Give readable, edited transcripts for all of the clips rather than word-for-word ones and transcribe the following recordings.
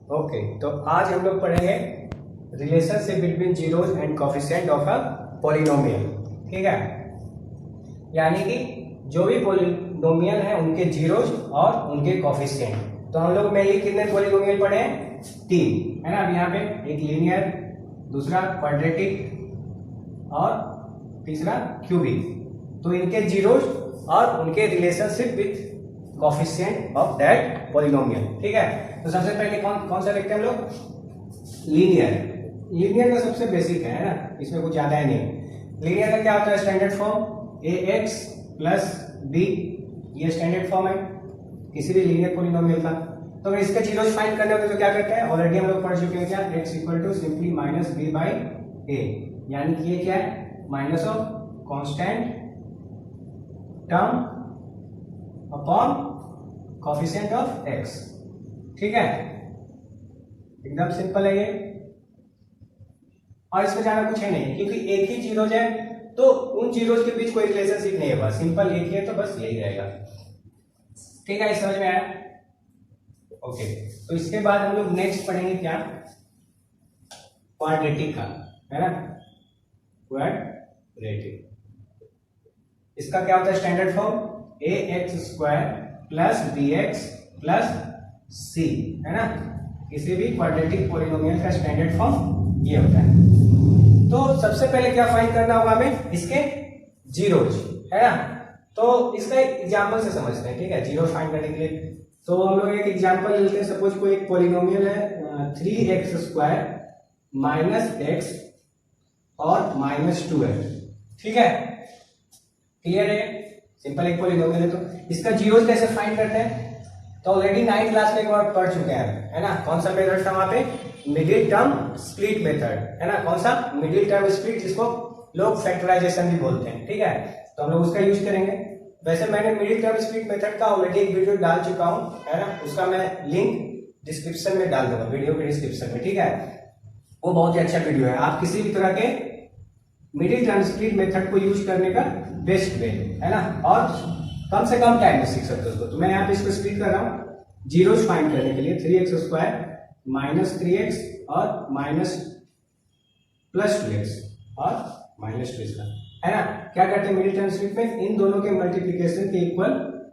Okay, तो आज हम लोग पढ़ेंगे relationship between zeros and coefficient of a polynomial. ठीक है, यानी कि जो भी पॉलिनोमियल है उनके जीरोज और उनके कोफिशिएंट। तो हम लोग मेनली कितने पॉलिनोमियल पढ़े हैं? 3, है ना। अब यहाँ पे एक लीनियर, दूसरा क्वाड्रेटिक और तीसरा क्यूबिक। तो इनके जीरोज और उनके relationship with coefficient of that polynomial. ठीक है, तो सबसे पहले कौन सा देखते हैं हम लोग? लीनियर। लीनियर का सबसे बेसिक है ना, इसमें कुछ ज्यादा है नहीं। लीनियर का क्या होता है? Standard form ax plus b, ये स्टैंडर्ड फॉर्म है किसी भी लीनियर पॉलिनोमियल का। तो अगर इसके जीरोज फाइंड करने होते तो क्या करते हैं? ऑलरेडी हम लोग पढ़ चुके हैं क्या? x equal to simply minus b by a, यानी कि ये क्या है? Minus of constant term upon coefficient of x। ठीक है, एकदम सिंपल है ये, और इसमें जाना कुछ है नहीं, क्योंकि एक ही जीरोज है तो उन जीरोज के बीच कोई रिलेशनशिप नहीं है, बस सिंपल एक ही है तो बस यही रहेगा। ठीक है, समझ में आया? ओके, तो इसके बाद हम लोग नेक्स्ट पढ़ेंगे क्या? क्वाड्रेटिक का, है ना। क्वाड्रेटिक, इसका क्या होता है standard form? ax square plus bx plus c, है ना। किसी भी क्वाड्रेटिक पॉलिनोमियल का स्टैंडर्ड फॉर्म ये होता है। तो सबसे पहले क्या फाइंड करना होगा हमें? इसके जीरोज, है ना। तो इसका एक एग्जांपल से समझते हैं। ठीक है, जीरो फाइंड करने के लिए तो हम लोग एक एग्जांपल लेते हैं। सपोज कोई एक पॉलिनोमियल है 3x स्क्वायर माइनस x और माइनस 2x। ठीक है, क्लियर है? सिंपल एक पॉलिनोमियल है, तो इसका जीरोज कैसे फाइंड करते हैं? तो ऑलरेडी 9th क्लास में एक बार पढ़ चुके हैं, है ना। कौन सा मेथड था वहां पे? मिडिल टर्म स्प्लिट मेथड, है ना। कौन सा? मिडिल टर्म स्प्लिट, जिसको लोग फैक्टराइजेशन भी बोलते हैं। ठीक है, तो हम लोग उसका यूज करेंगे। वैसे मैंने मिडिल टर्म स्प्लिट मेथड का ऑलरेडी एक वीडियो डाल चुका हूं, है ना। उसका मैं लिंक डिस्क्रिप्शन में डाल दूंगा, वीडियो के डिस्क्रिप्शन में। ठीक है, वो बहुत ही अच्छा वीडियो है। आप किसी भी तरह के मिडिल टर्म स्प्लिट मेथड को यूज करने का बेस्ट वे, है ना, और कम से कम टाइम में सीख सकते हो उसको। तो मैं यहाँ पे इसको स्प्लिट कर रहा हूँ जीरोज फाइंड करने के लिए। 3x स्क्वायर माइनस 3x और माइनस प्लस 2x और माइनस 2 का, है ना। क्या करते हैं मिडिल टर्म स्प्लिट में? इन दोनों के मल्टीप्लीकेशन के इक्वल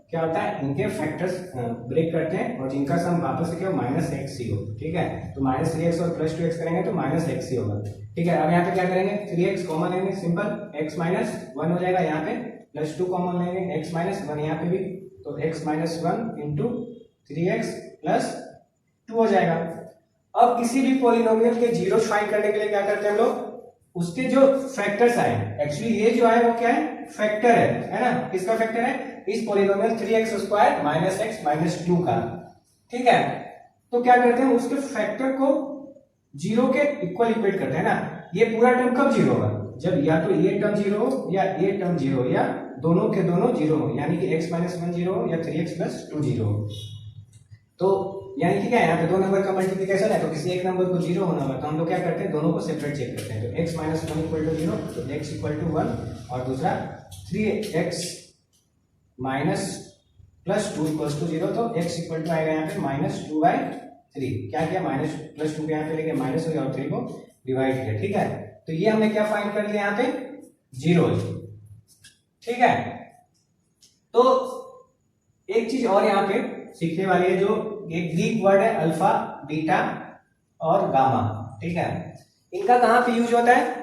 क्या होता है? इनके फैक्टर्स ब्रेक करते हैं और जिनका सम वापस से क्या हो? माइनस एक्स ही हो। ठीक है, तो माइनस 3x और प्लस 2x करेंगे तो माइनस एक्स ही होगा। ठीक है, अब यहाँ पे क्या करेंगे? 3x कॉमन लेंगे, सिंपल x माइनस 1 हो जाएगा यहाँ पे, प्लस 2 कॉमन लेंगे, x माइनस 1 यहाँ पे भी, तो x minus 1 into 3x plus 2 हो जाएगा। अब किसी भी पॉलिनोमियल के जीरो फाइंड करने के लिए क्या करते हैं हम लोग? उसके जो फैक्टर्स आए, एक्चुअली ये जो है वो क्या है? फैक्टर है ना। किसका फैक्टर है? इस polynomial 3x square minus x minus 2 का। ठीक है, तो क्या करते हैं? उसके फैक्टर को जीरो के इक्वल इक्वेट करते हैं ना। ये पूरा टर्म कब जीरो होगा? जब या तो ये टर्म जीरो हो या ये टर्म जीरो हो या दोनों के दोनों जीरो हो, यानी कि x माइनस 1 जीरो हो या 3x प्लस 2 जीरो हो। तो यानी कि क्या है? यहाँ पे दो नंबर का मल्टीप्लिकेशन है, तो किसी एक नंबर को जीरो होना होगा तो हम लोग क्या करते हैं? दोनों को सेपरेट चेक करते हैं। तो x माइनस 1 इक्वल टू 0, तो x इक्वल टू 1 और दूसरा 3x minus plus 2 equal to 0, तो x इक्वल टू आएगा यहाँ पे माइनस 2/3। क्या किया? माइनस प्लस 2 के यहाँ पे लेके माइनस हो गया और 3 को डिवाइड किया। ठीक है, तो ये हमने क्या फाइंड कर लिया यहाँ पे? जीरोज। ठीक है, तो एक चीज और यहाँ पे सीखने वाली है, जो एक ग्रीक वर्ड है अल्फा, बीटा और गामा। ठीक है, इनका कहां पे यूज होता है?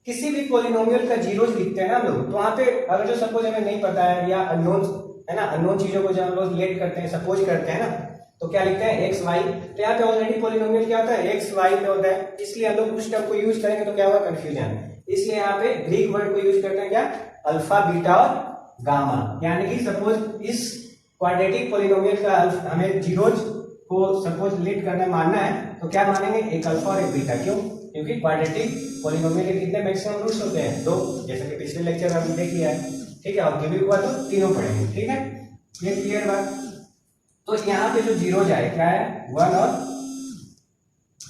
किसी भी पॉलिनोमियल का जीरोज लिखते हैं ना हम लोग, तो वहां पे अगर जो सपोज हमें नहीं पता है या अननोन, है ना, अननोन चीजों को जब हम लोग लेट करते हैं, सपोज करते हैं ना, तो क्या लिखते हैं? X y. तो यहाँ पे ऑलरेडी पॉलिनोमियल क्या होता है? एक्स वाई में होता है, इसलिए हम लोग उस टर्म को यूज करेंगे तो क्या होगा? कंफ्यूजन। इसलिए यहाँ पे ग्रीक वर्ड को यूज करते हैं क्या? अल्फा, बीटा और गामा। यानी कि सपोज इस क्वाड्रेटिक पॉलिनोमियल का हमें जीरोज को सपोज लेट करना मानना है, तो क्या मानेंगे? एक अल्फा और एक बीटा। क्यों? क्योंकि क्वाड्रेटिक पॉलिनोमियल के कितने मैक्सिमम रूट्स होते हैं? 2, जैसे कि पिछले लेक्चर में हमने देख लिया है। ठीक है, और क्यूबिक हुआ तो तीनों पढ़ेंगे। ठीक है, ये क्लियर बात। तो यहाँ पे जो जीरोज आए क्या है? 1 और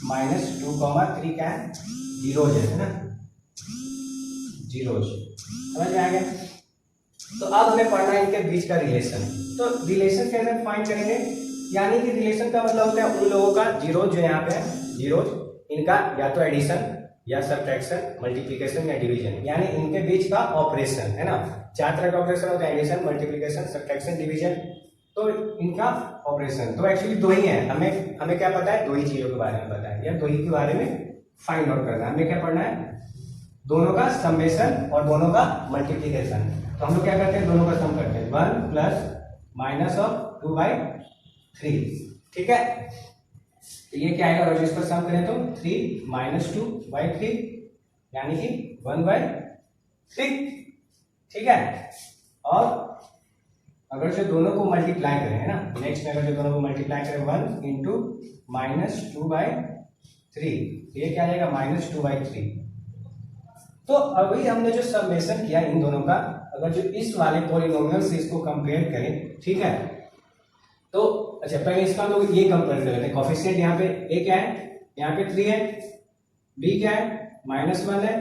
माइनस 2,3 क्या है? जीरोज है ना, जीरोज। समझ में आ गया? तो अब हमें पढ़ना है इनके बीच का रिलेशन। तो रिलेशन कैसे फाइंड करेंगे? यानी कि रिलेशन का मतलब होता है उन लोगों का जीरो जो यहाँ पे है जीरोज, इनका या तो एडिशन या सब्ट्रैक्शन, मल्टीप्लिकेशन या डिवीजन, यानी इनके बीच का ऑपरेशन है ना। 4 तरह का ऑपरेशन होता है, एडिशन, मल्टीप्लिकेशन, सब्ट्रैक्शन, डिवीजन। तो इनका ऑपरेशन तो एक्चुअली दो ही है। हमें क्या पता है, दो ही चीजों के बारे में पता है, या दो ही के बारे में फाइंड आउट करना है। हमें क्या पढ़ना है, दोनों का समेशन और दोनों का मल्टीप्लिकेशन। तो हम लोग क्या करते हैं, दोनों का सम करते हैं, 1 प्लस माइनस ऑफ 2/3। ठीक है, तो ये क्या आएगा, अगर इसको सम करें तो 3 माइनस 2/3 यानी कि 1/3। ठीक है, और अगर जो दोनों को मल्टीप्लाई करें है ना, नेक्स्ट में अगर जो दोनों को मल्टीप्लाई करें 1 इंटू माइनस 2/3, ये क्या आएगा, माइनस 2/3। तो अभी हमने जो समेशन किया इन दोनों का, अगर जो इस वाले पॉलिनोमियल से इसको कंपेयर करें, ठीक है, तो अच्छा पहले इसका हम लोग ये कंपेयर कर लेते हैं। कोफिशिएंट यहाँ पे a क्या है, यहाँ पे 3 है, b क्या है, -1 है,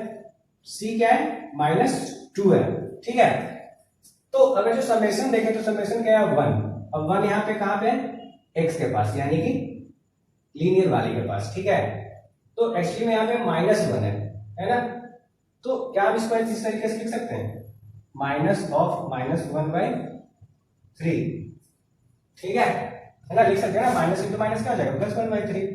c क्या है, -2 है। ठीक है, तो अगर जो समेशन देखें तो समेशन क्या है, 1। अब 1 यहाँ पे कहाँ पे है, x के पास, यानी कि लीनियर वाले के पास। ठीक है, तो एक्चुअली में यहाँ पे -1 है ना। तो क्या आप इसको इस तरीके से लिख सकते हैं, माइनस ऑफ -1/3। ठीक है ना, लिख सकते हैं ना, माइनस इंटू माइनस क्या हो जाएगा, +1/3।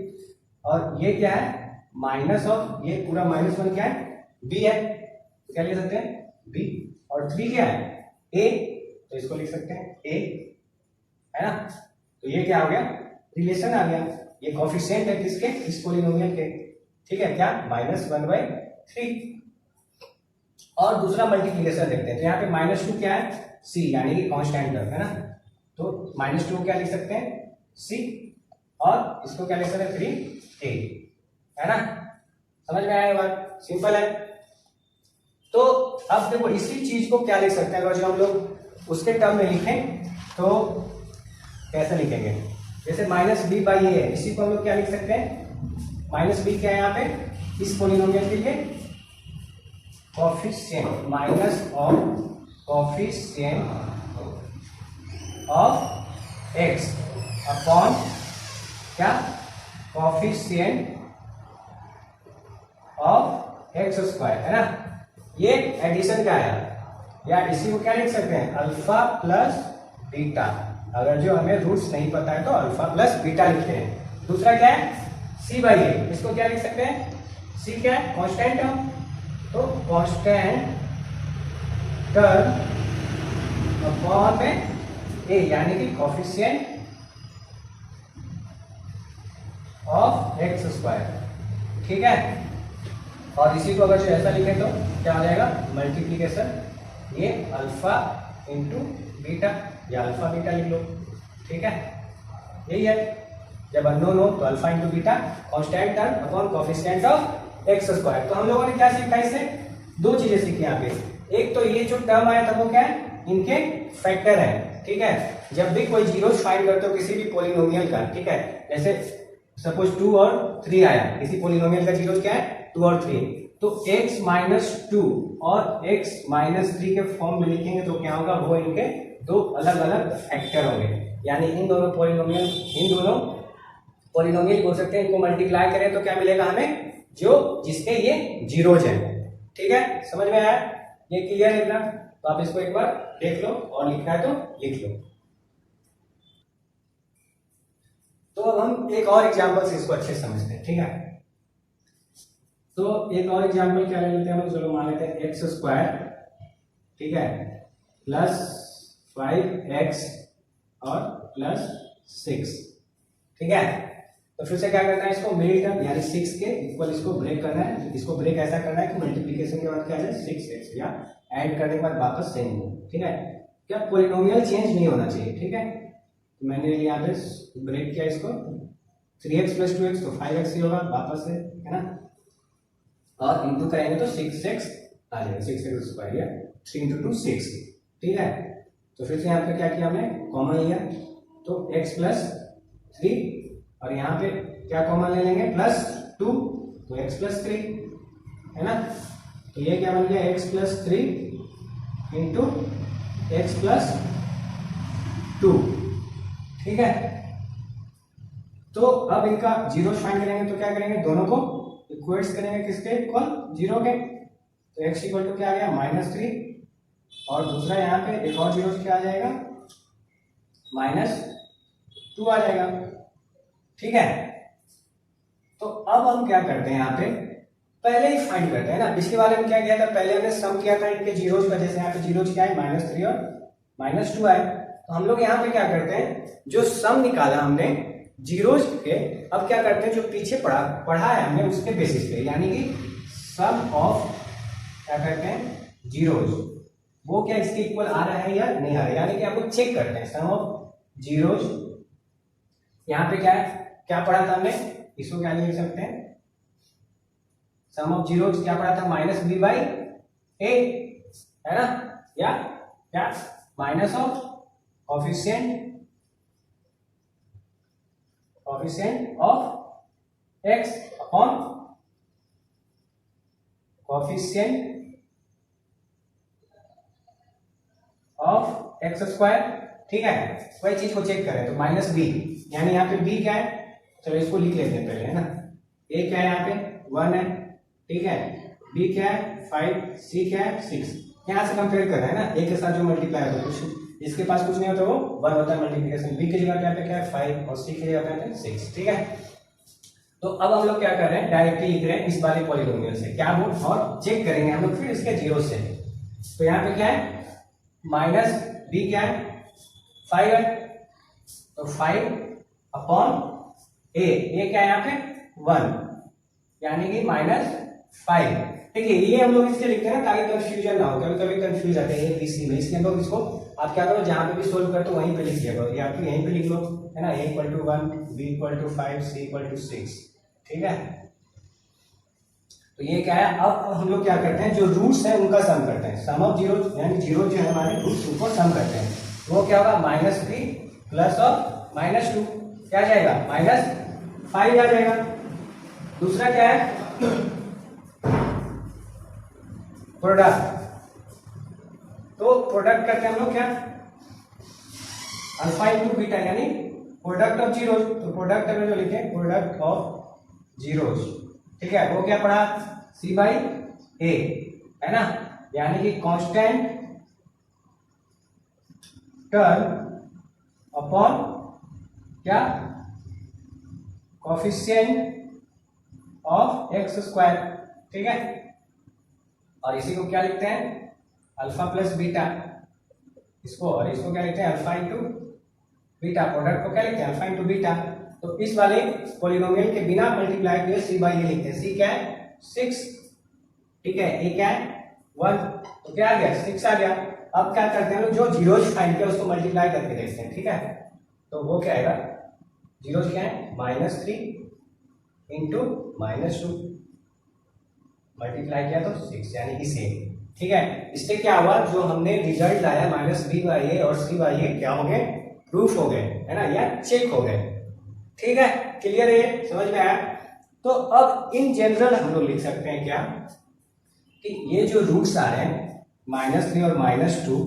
और ये क्या है, माइनस ऑफ, ये पूरा -1 क्या है, b है, तो क्या लिख सकते हैं, b। और 3 क्या है, a, तो इसको लिख सकते हैं a, है ना। तो ये क्या हो गया, रिलेशन आ गया। ये कोफिशिएंट है किसके, इस पॉलिनोमियल के। ठीक है, क्या, -1/3। और दूसरा मल्टीप्लिकेशन देखते हैं, तो यहाँ पे -2 क्या है, c, यानी कि कांस्टेंट टर्म है ना। तो -2 क्या लिख सकते हैं, c, और इसको क्या लिख सकते हैं, 3a, है ना। समझ में आया बात, सिंपल है। तो अब देखो इसी चीज को क्या लिख सकते हैं, अगर जो हम लोग उसके टर्म में लिखें तो कैसे लिखेंगे, जैसे -b/a है, इसी को हम लोग क्या लिख सकते हैं, -b क्या है यहाँ पे, इस पॉलिनोमियल के लिए coefficient, minus of coefficient of x upon क्या, कोफिशिएंट ऑफ x², है ना। ये एडिशन का है, या इसी को क्या लिख सकते हैं, अल्फा प्लस बीटा। अगर जो हमें रूट्स नहीं पता है तो अल्फा प्लस बीटा लिखते हैं। दूसरा क्या है, c/a, इसको क्या लिख सकते हैं, c क्या है, कांस्टेंट टर्म, तो कांस्टेंट टर्म अपॉन में a, यानी कि कोफिशिएंट ऑफ x²। ठीक है, और इसी को अगर जो ऐसा लिखे तो क्या हो जाएगा, मल्टीप्लिकेशन, ये अल्फा इंटू बीटा, या अल्फा बीटा लिख लो। ठीक है, यही है, जब अननोन हो तो alpha into beta, constant term upon coefficient of x²। तो हम लोगों ने क्या सीखा, इससे दो चीजें सीखी यहाँ पे। एक तो ये जो टर्म आया था वो क्या है, इनके फैक्टर है। ठीक है, जब भी कोई जीरोस फाइंड करते हो किसी भी पॉलिनोमियल का, ठीक है, जैसे सपोज 2 और 3 आया, किसी पॉलिनोमियल का जीरोस क्या है, 2 और 3, तो x - 2 और x - 3 के फॉर्म में लिखेंगे तो क्या होगा, वो इनके दो अलग अलग फैक्टर होंगे। यानी इन दोनों पॉलिनोमियल बोल सकते हैं, इनको मल्टीप्लाई करें तो क्या मिलेगा हमें, जो जिसके ये जीरोज है। ठीक है, समझ में आया, ये क्लियर है ना। तो आप इसको एक बार देख लो, और लिखना है तो लिख लो। तो अब हम एक और एग्जांपल से इसको अच्छे से समझते हैं। ठीक है, तो एक और एग्जांपल क्या ले लेते हैं हम, चलो मान लेते हैं x², ठीक है, +5x और +6। ठीक है, तो फिर से क्या करना है, इसको मिडिल टर्म यानी 6 के इक्वल इसको ब्रेक करना है। इसको ब्रेक ऐसा करना है कि मल्टीप्लिकेशन के बाद क्या है, 6x, या ऐड करने के बाद वापस सेम हो। ठीक है, क्या पॉलिनोमियल चेंज नहीं होना चाहिए। ठीक है, तो मैंने यहाँ पे ब्रेक किया इसको, 3x + 2x तो 5x ही होगा वापस से, है ना, और इंटू करेंगे तो 6x आ जाएगा, 6x², या 3 × 2 6। ठीक है, तो फिर से यहाँ पे क्या किया हमने, कॉमन लिया, तो x + 3, और यहाँ पे क्या कॉमन ले लेंगे, +2, तो x + 3, है ना। तो ये क्या बन गया, x + 3 × x + 2। ठीक है, तो अब इनका जीरो फाइंड करेंगे तो क्या करेंगे, दोनों को इक्वेट्स करेंगे किसके, इक्वल जीरो के। तो x इक्वल टू क्या आ गया -3, और दूसरा यहाँ पे एक और जीरो क्या आ जाएगा, -2 आ जाएगा। ठीक है, तो अब हम क्या करते हैं, यहाँ पे पहले ही फाइंड करते हैं ना। पिछले वाले में क्या किया था, पहले हमने सम किया था इनके जीरोज का, जैसे यहाँ पे जीरोज क्या है -3 और -2 आए। तो हम लोग यहाँ पे क्या करते हैं, जो सम निकाला हमने जीरोज के, अब क्या करते हैं, जो पीछे पढ़ा है हमने उसके बेसिस पे, यानी कि सम ऑफ क्या करते हैं जीरोज, वो क्या इसके इक्वल आ रहा है या नहीं आ रहा है, यानी कि हम लोग चेक करते हैं सम ऑफ जीरोज। यहाँ पे क्या है, क्या पढ़ा था हमने, इसको क्या लिख सकते हैं, सम ऑफ जीरोज क्या पढ़ा था, -b/a है ना, या क्या minus of coefficient of x upon coefficient of x square. ठीक है, वही चीज को चेक करें तो -b, यानी यहाँ पे b क्या है, चलो इसको लिख लेते हैं पहले, है ना। a क्या है, यहाँ पे 1 है, ठीक है, b क्या है 5, c क्या है 6। यहाँ से कंपेयर कर रहे हैं ना, a के साथ जो मल्टीप्लाई होता है, कुछ इसके पास कुछ नहीं होता वो 1 होता है मल्टीप्लिकेशन, b की जगह पे क्या है 5 और c की जगह पे 6। ठीक है, तो अब हम लोग क्या कर रहे हैं, डायरेक्टली लिख रहे हैं इस वाले पॉलीनोमियल से, क्या वो, और चेक करेंगे हम लोग फिर इसके जीरो से। तो यहाँ पे क्या है, -b क्या है 5 है, तो 5 अपॉन a क्या है यहाँ पे 1, यानी कि -5। ठीक है, ये हम लोग इसके लिखते हैं ना ताकि कंफ्यूजन ना हो, कभी कभी कंफ्यूज जाते हैं ए बी सी में, इसलिए हम लोग इसको आप क्या करो, जहां पे भी सोल्व करते हो वहीं पे लिख लिया करो, या फिर यहीं पे लिख लो, है ना, a = 1, b = 5, c = 6। ठीक है, तो ये क्या है, अब हम लोग क्या करते हैं, जो रूट्स हैं उनका सम करते हैं, सम ऑफ जीरो, यानी जीरो जो है हमारे रूट्स उनको सम करते हैं। वो क्या होगा, -3 प्लस और -2 क्या आ जाएगा, -5 आ जाएगा। दूसरा क्या है, प्रोडक्ट, तो प्रोडक्ट करते हैं हम लोग क्या, अल्फा इंटू बीटा, यानी प्रोडक्ट ऑफ जीरोज। तो प्रोडक्ट में जो लिखे प्रोडक्ट ऑफ जीरोज, ठीक है, वो क्या पढ़ा, c/a है ना, यानी कि कांस्टेंट टर्म अपॉन क्या, कोफिशिएंट ऑफ x स्क्वायर। ठीक है, और इसी को क्या लिखते हैं, अल्फा प्लस बीटा, इसको, और इसको क्या लिखते हैं, अल्फा इंटू बीटा। प्रोडक्ट को क्या लिखते हैं, अल्फा इंटू बीटा। तो इस वाले पॉलिनोमियल के बिना मल्टीप्लाई किए c/a लिखते हैं। c क्या है 6, ठीक है, a क्या है 1, तो क्या आ गया 6 आ गया। अब क्या करते हैं लोग, जो जीरोज फाइंड किया उसको मल्टीप्लाई करके देखते हैं। ठीक है, तो वो क्या आएगा, जीरोज क्या है -3 इंटू -2, मल्टीप्लाई किया तो 6, यानी कि सेम। ठीक है, इससे क्या हुआ, जो हमने रिजल्ट लाया -b/a और c/a क्या हो गए, प्रूफ हो गए, है ना, या चेक हो गए। ठीक है, क्लियर है, समझ में आया। तो अब इन जनरल हम लोग लिख सकते हैं क्या, कि ये जो रूट्स आ रहे हैं -3 और -2,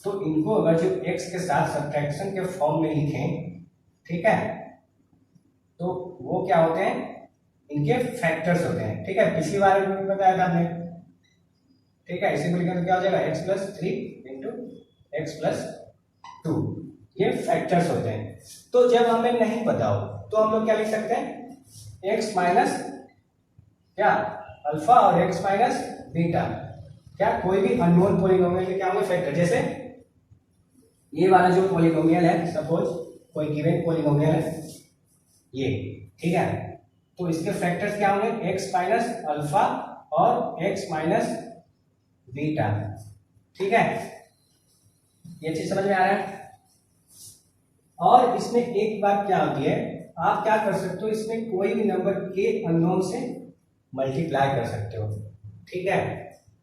तो इनको अगर जो x के साथ सब्ट्रैक्शन के फॉर्म में लिखें, ठीक है, तो वो क्या होते हैं, इनके फैक्टर्स होते हैं। ठीक है, पिछली बार भी बताया था हमने। ठीक है, इसी को लिखें तो क्या हो जाएगा, x+3 इंटू x+2, ये फैक्टर्स होते हैं। तो जब हमें नहीं पता हो तो हम लोग क्या लिख सकते हैं, x माइनस क्या अल्फा और x माइनस बीटा, क्या कोई भी अननोन पॉलिनोमियल के क्या होंगे फैक्टर। जैसे ये वाला जो पॉलिनोमियल है, सपोज कोई गिवन पॉलिनोमियल है ये, ठीक है, तो इसके फैक्टर्स क्या होंगे, x माइनस अल्फा और x माइनस बीटा। ठीक है, ये चीज समझ में आ रहा है। और इसमें एक बात क्या होती है, आप क्या कर सकते हो, इसमें कोई भी नंबर के अननोन से मल्टीप्लाई कर सकते हो। ठीक है,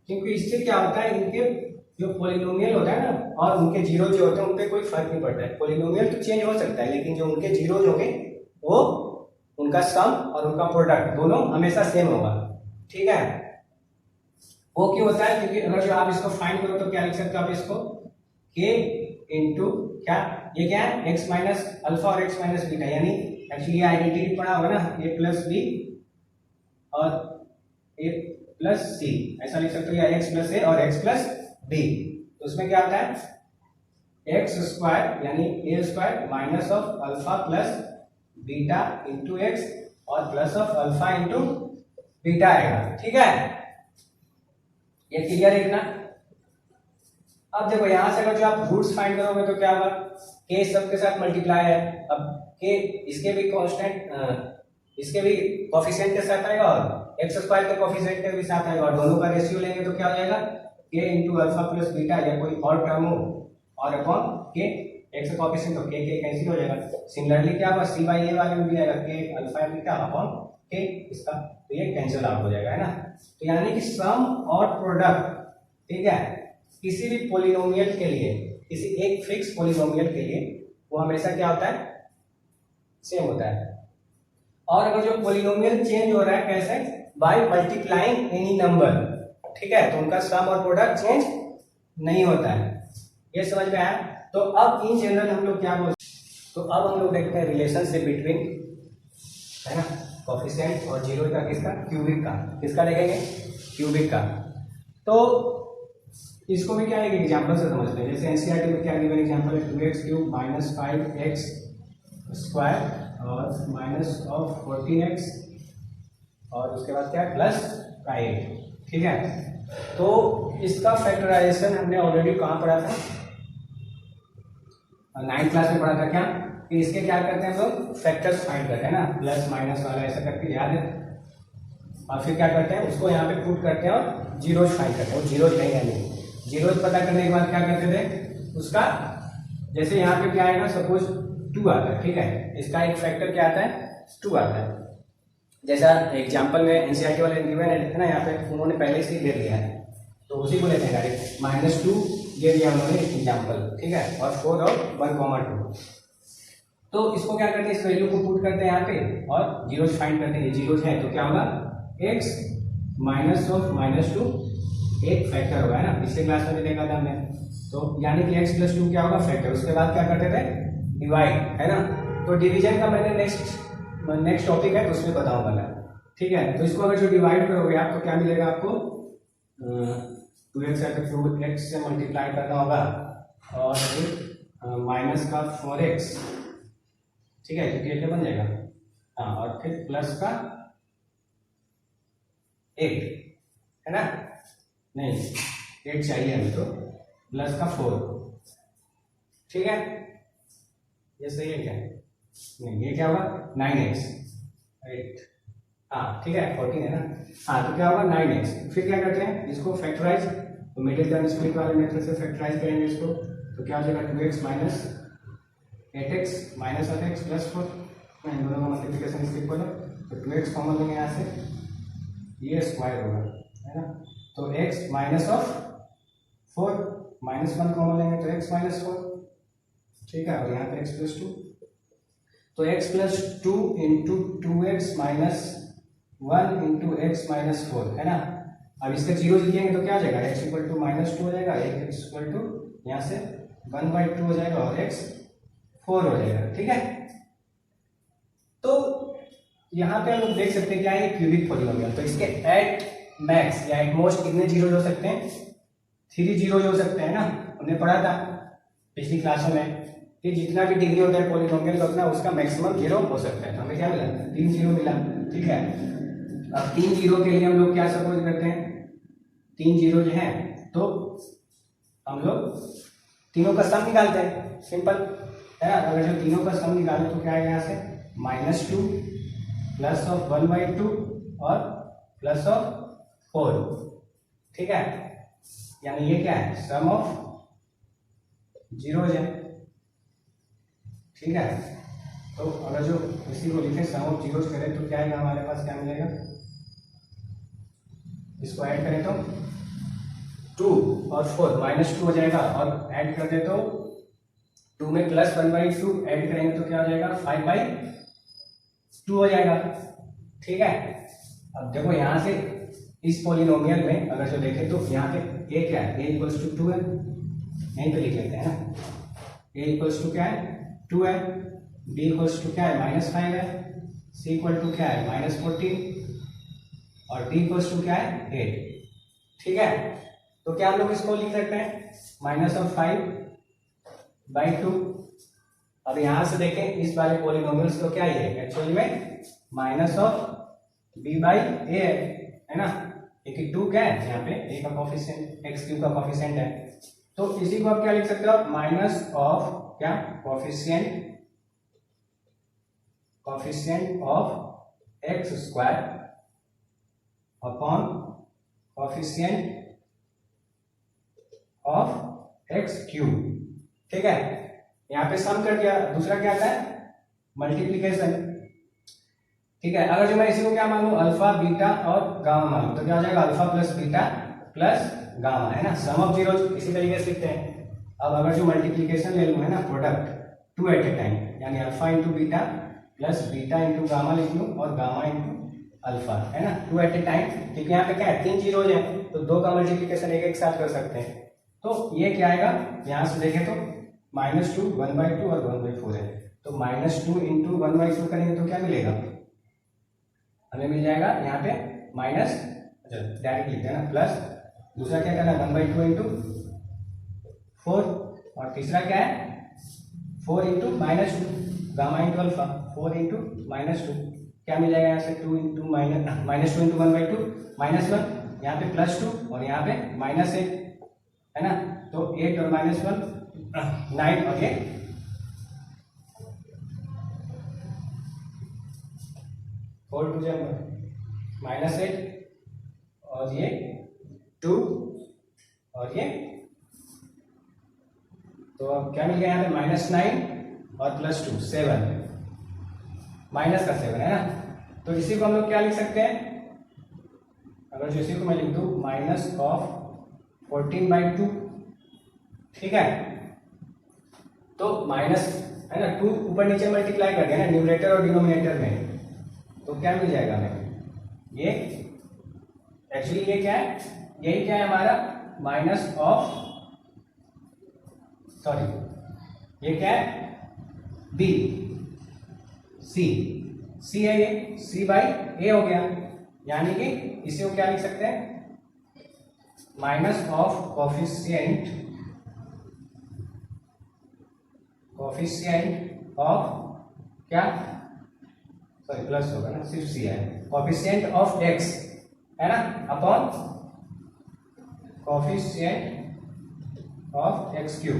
क्योंकि इससे क्या होता है, इनके जो पॉलिनोमियल होता है ना और उनके जीरो जो होते हैं उन पे कोई फर्क नहीं पड़ता है। पॉलिनोमियल तो चेंज हो सकता है, लेकिन जो उनके जीरोज होंगे वो उनका सम और उनका प्रोडक्ट दोनों हमेशा सेम होगा। ठीक है, वो क्यों होता है, क्योंकि अगर जो आप इसको फाइंड करो तो क्या लिख सकते हो आप इसको, k इंटू क्या, ये क्या है x माइनस अल्फा और x माइनस बीटा, यानी एक्चुअली ये आइडेंटिटी पढ़ा होगा ना, ए प्लस बी और ए प्लस सी, ऐसा लिख सकते हो, या एक्स प्लस ए और एक्स प्लस बी। तो उसमें क्या आता है एक्स स्क्वायर यानी A square minus of alpha plus beta into X और plus of alpha into beta आएगा। ठीक है, ये क्लियर है इतना। अब देखो यहां से अगर जो आप रूट्स फाइंड करोगे तो क्या होगा, के सबके साथ मल्टीप्लाई है, अब के इसके भी कांस्टेंट इसके भी कोफिशिएंट के साथ आएगा और एक्स स्क्वायर के कोफिशिएंट के भी साथ आएगा, और दोनों का रेशियो लेंगे तो क्या हो जाएगा के इंटू अल्फा प्लस बीटा, या कोई और टर्म हो और अपॉन के एक्स का कोफिशिएंट, तो के कैंसिल हो जाएगा। सिमिलरली क्या होगा सी बाई ए वाले में भी आएगा के अल्फा बीटा अपॉन के इसका, तो ये कैंसिल आउट हो जाएगा, है ना। तो यानी कि सम और प्रोडक्ट, ठीक है, किसी भी पॉलिनोमियल के लिए, किसी एक फिक्स पॉलिनोमियल के लिए वो हमेशा क्या होता है, सेम होता है। और अगर जो पॉलिनोमियल चेंज हो रहा है कैसे, बाय मल्टीप्लाइंग एनी नंबर, ठीक है, तो उनका सम और प्रोडक्ट चेंज नहीं होता है। ये समझ में आया। तो अब इन जनरल हम लोग क्या बोलते हैं, तो अब हम लोग देखते हैं रिलेशनशिप बिटवीन, है ना, कोफिशिएंट और जीरो का, किसका, क्यूबिक का, किसका देखेंगे, क्यूबिक का। तो इसको भी क्या है एग्जांपल से समझते हैं। जैसे एनसीईआरटी में क्या गिवन एग्जांपल है, 2x cube minus 5x square और माइनस ऑफ 14x और उसके बाद क्या है प्लस का 8, ठीक है। तो इसका फैक्टराइजेशन हमने ऑलरेडी कहाँ पढ़ा था, 9th क्लास में पढ़ा था क्या, कि इसके क्या करते हैं हम लोग फैक्टर्स फाइंड करते हैं ना, प्लस माइनस वाला ऐसा करके याद है, और फिर क्या करते हैं उसको यहाँ पे पुट करते हैं और जीरोज फाइंड करते हैं। वो जीरोज नहीं है, जीरोज पता करने के बाद क्या करते थे उसका, जैसे यहाँ पे क्या आएगा, सपोज 2 आता है, ठीक है, इसका एक फैक्टर क्या आता है 2 आता है। जैसा एग्जाम्पल में एनसीईआरटी वाले गिवन है ना, यहाँ पे उन्होंने पहले से ले लिया है, तो उसी को लेते हैं डायरेक्ट, -2 ले लिया उन्होंने एग्जाम्पल, ठीक है, और 4 और 1,2। तो इसको क्या करते हैं, इस वैल्यू को पुट करते हैं यहाँ पे और जीरोज फाइंड करते हैं। ये जीरोज है तो क्या होगा, x माइनस ऑफ -2 एक फैक्टर होगा, है ना, पिछले क्लास में भी देखा था हमने। तो यानी कि x प्लस 2 क्या होगा फैक्टर, उसके बाद क्या करते थे डिवाइड, है ना। तो डिवीजन का मैंने नेक्स्ट टॉपिक है तो उसमें बताऊंगा मैं, ठीक है। तो इसको अगर जो डिवाइड करोगे आप तो क्या मिलेगा आपको, 2x है तो 2x से मल्टीप्लाई करना होगा और फिर माइनस का 4x, ठीक है, क्योंकि ये बन जाएगा, हाँ, और फिर प्लस का 8, है ना, नहीं 8 चाहिए अभी, तो प्लस का 4, ठीक है, ये सही है क्या, नहीं ये क्या होगा 9x 8, हाँ ठीक है 14 है ना, हाँ तो क्या होगा 9x। फिर क्या करते हैं इसको फैक्टराइज, तो मिडिल टर्म स्प्लिट वाले मेथड से फैक्टराइज करेंगे इसको, तो क्या हो जाएगा 2x minus 8x minus of x plus 4, इन दोनों का मल्टीप्लिकेशन स्किप करो, तो 2x कॉमन लेंगे यहाँ से, ये स्क्वायर होगा, है ना, तो x माइनस ऑफ 4 -1 कॉमन लेंगे तो x माइनस 4, ठीक है, और यहाँ पे x प्लस 2, तो x plus 2 into 2x minus 1 into x minus 4, है ना। अब इसका जीरो लिखेंगे तो क्या हो जाएगा, x इक्वल टू -2 हो जाएगा, x इक्वल टू यहाँ से 1/2 हो जाएगा और x 4 हो जाएगा, ठीक है। तो यहाँ पे हम लोग देख सकते हैं क्या है क्यूबिक पॉलिनोमियल, तो इसके एट मैक्स या एट मोस्ट कितने जीरो हो सकते हैं, 3 जीरो हो सकते हैं ना, हमने पढ़ा था पिछली क्लासों में कि जितना भी डिग्री होता है पॉलिनोमियल का उतना उसका मैक्सिमम जीरो हो सकता है। तो हमें क्या मिला 3 जीरो मिला, ठीक है। अब 3 जीरो के लिए हम लोग क्या सपोज करते हैं, 3 जीरो जो है तो हम लोग तीनों का सम निकालते हैं, सिंपल है ना। अगर जो तीनों का सम निकालें तो क्या आएगा यहाँ से -2 प्लस ऑफ 1/2 और प्लस ऑफ 4, ठीक है, यानी ये क्या है सम ऑफ जीरोज है, ठीक है। तो अगर जो इसी को लिखे सम ऑफ जीरोज करें तो क्या आएगा हमारे पास, क्या मिलेगा, इसको ऐड करें तो 2 और 4 -2 हो जाएगा, और ऐड कर दे तो 2 में प्लस 1/2 ऐड करेंगे तो क्या हो जाएगा 5/2 हो जाएगा, ठीक है। अब देखो यहाँ से इस पॉलिनोमियल में अगर जो देखें तो यहाँ पे a क्या है, a इक्वल्स टू 2 है, यहीं पे लिख लेते हैं ना, a इक्वल्स टू क्या है 2 है, b इक्वल्स टू क्या है -5 है, c इक्वल टू क्या है -14 और d इक्वल्स टू क्या है 8। ठीक है, तो क्या हम लोग इसको लिख सकते हैं -5/2। अब यहां से देखें इस वाले पॉलिनोमियल्स को क्या है एक्चुअली में -b/a है ना, क्योंकि 2 क्या है यहाँ पे a का कोफिशिएंट x³ का कोफिशिएंट है। तो इसी को आप क्या लिख सकते हो माइनस ऑफ क्या coefficient of x² upon coefficient of x³। ठीक है, यहाँ पे सम कर दिया, दूसरा क्या आता है मल्टीप्लीकेशन। ठीक है, अगर जो मैं इसी को क्या मान लूं अल्फा बीटा और गामा मान लूं तो क्या हो जाएगा alpha plus beta plus gamma है ना, सम ऑफ जीरो इसी तरीके से लिखते हैं। अब अगर जो मल्टीप्लीकेशन ले लूं है ना प्रोडक्ट 2 एट ए टाइम, यानी alpha into beta plus beta into gamma लिख लूं और गामा इंटू अल्फा है ना 2 एट ए टाइम, क्योंकि यहाँ पे क्या है 3 जीरो है तो 2 का मल्टीप्लीकेशन एक साथ कर सकते हैं। तो ये क्या आएगा यहां से देखें तो -2 1/2 और 1/4 है, तो -2 इंटू 1/2 करेंगे तो क्या मिलेगा हमें मिल जाएगा यहाँ पे माइनस, अच्छा डायरेक्ट लिखते हैं ना, प्लस दूसरा क्या करना है 1/2 इंटू 4 और तीसरा क्या है 4 into -2 gamma into alpha 4 into -2 क्या मिल जाएगा यहाँ से 2 इंटू -2 इंटू 1/2 -1 यहाँ पे +2 और यहाँ पे -8 है ना, तो 8 और -1 9 और ये 4 2 -8 और ये 2 और ये, तो अब क्या मिल गया यहाँ पे -9 और +2 7 माइनस का 7 है ना। तो इसी को हम लोग क्या लिख सकते हैं, अगर जो इसी को मैं लिख दूं माइनस ऑफ 14/2। ठीक है, तो माइनस है ना 2 ऊपर नीचे मल्टीप्लाई कर दिया ना न्यूमरेटर और डिनोमिनेटर में, तो क्या मिल जाएगा हमें ये एक्चुअली ये क्या है यही क्या है हमारा माइनस ऑफ सॉरी ये क्या है बी सी है ये c/a हो गया, यानी कि इसे को क्या लिख सकते हैं माइनस ऑफ कोफिशिएंट ऑफ क्या सॉरी प्लस होगा ना सिर्फ सी है कोफिशिएंट ऑफ x है ना अपॉन कोफिशिएंट ऑफ x³।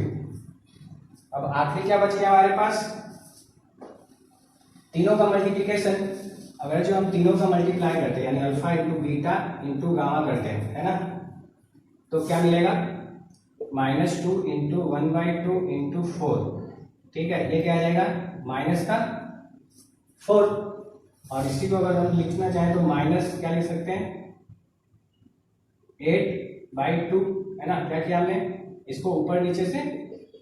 अब आखिरी क्या बच गया हमारे पास तीनों का मल्टीप्लिकेशन। अगर जो हम तीनों का मल्टीप्लाई करते हैं यानी alpha into beta into gamma करते हैं है ना, तो क्या मिलेगा -2 इंटू 1/2 इंटू 4। ठीक है, ये क्या आ जाएगा माइनस का 4 और इसी को अगर हम लिखना चाहें तो माइनस क्या लिख सकते हैं 8/2 है ना। क्या किया हमने इसको ऊपर नीचे से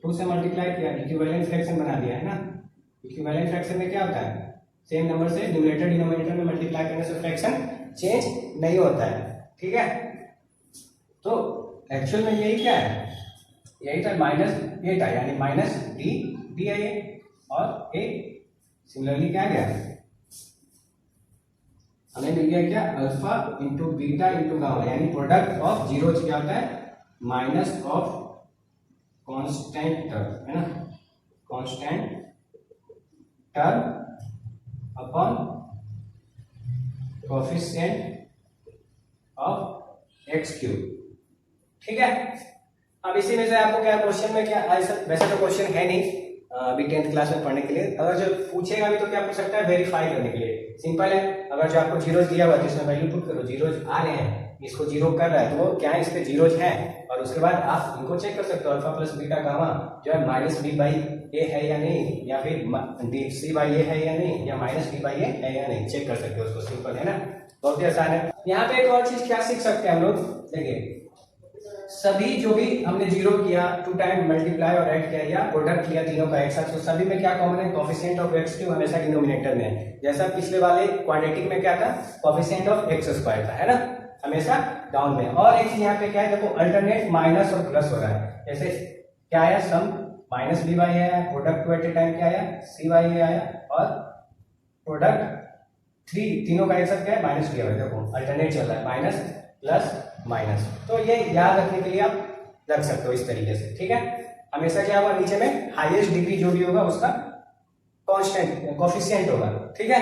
2 से मल्टीप्लाई किया, इक्विवेलेंट फ्रैक्शन बना दिया है ना। इक्विवेलेंट फ्रैक्शन में क्या होता है सेम नंबर से न्यूमरेटर डिनोमिनेटर में मल्टीप्लाई करने से फ्रैक्शन चेंज नहीं होता है। ठीक है, तो एक्चुअल में यही क्या है यही था -8 आया यानी -d है ये और a सिमिलरली क्या गया हमें मिल गया क्या alpha into beta into gamma यानी प्रोडक्ट ऑफ जीरो क्या होता है माइनस ऑफ कांस्टेंट टर्म है ना, constant term upon coefficient of x³। ठीक है, अब इसी में से आपको क्या क्वेश्चन में क्या वैसे तो क्वेश्चन है नहीं अभी 10th क्लास में पढ़ने के लिए, अगर जो पूछेगा भी तो क्या पूछ सकता है वेरीफाई करने के लिए। सिंपल है, अगर जो आपको जीरोज दिया हुआ है इसमें वैल्यू पुट करो, जीरोज आ रहे हैं इसको जीरो कर रहा है तो वो क्या है इस पे जीरोज है और उसके बाद आप इनको चेक कर सकते हो अल्फा प्लस बीटा गामा जो है -b/a है या नहीं या फिर c/a है या नहीं या -d/a है या नहीं, चेक कर सकते हो उसको। सिंपल है ना, बहुत ही आसान है। यहाँ पे एक और चीज क्या सीख सकते हैं हम लोग, देखिए सभी जो भी हमने जीरो किया 2 टाइम मल्टीप्लाई और ऐड किया या प्रोडक्ट किया तीनों का एक साथ, तो सभी में क्या कॉमन है कोफिशिएंट ऑफ x³ हमेशा डिनोमिनेटर में है। जैसा पिछले वाले क्वाड्रेटिक में क्या था कोफिशिएंट ऑफ x² था है ना, हमेशा डाउन में। और एक चीज यहाँ पे क्या है देखो अल्टरनेट माइनस और प्लस हो रहा है, जैसे क्या आया सम माइनस बी वाई आया, product two at a time क्या आया, सी वाई आया, और प्रोडक्ट थ्री, तीनों का एक साथ क्या है, माइनस डी वाई। देखो अल्टरनेट चल रहा है, माइनस प्लस माइनस। तो ये याद रखने के लिए आप रख सकते हो इस तरीके से, ठीक है। हमेशा क्या होगा, नीचे में हाईएस्ट डिग्री जो भी होगा उसका कांस्टेंट कोफिशिएंट होगा, ठीक है।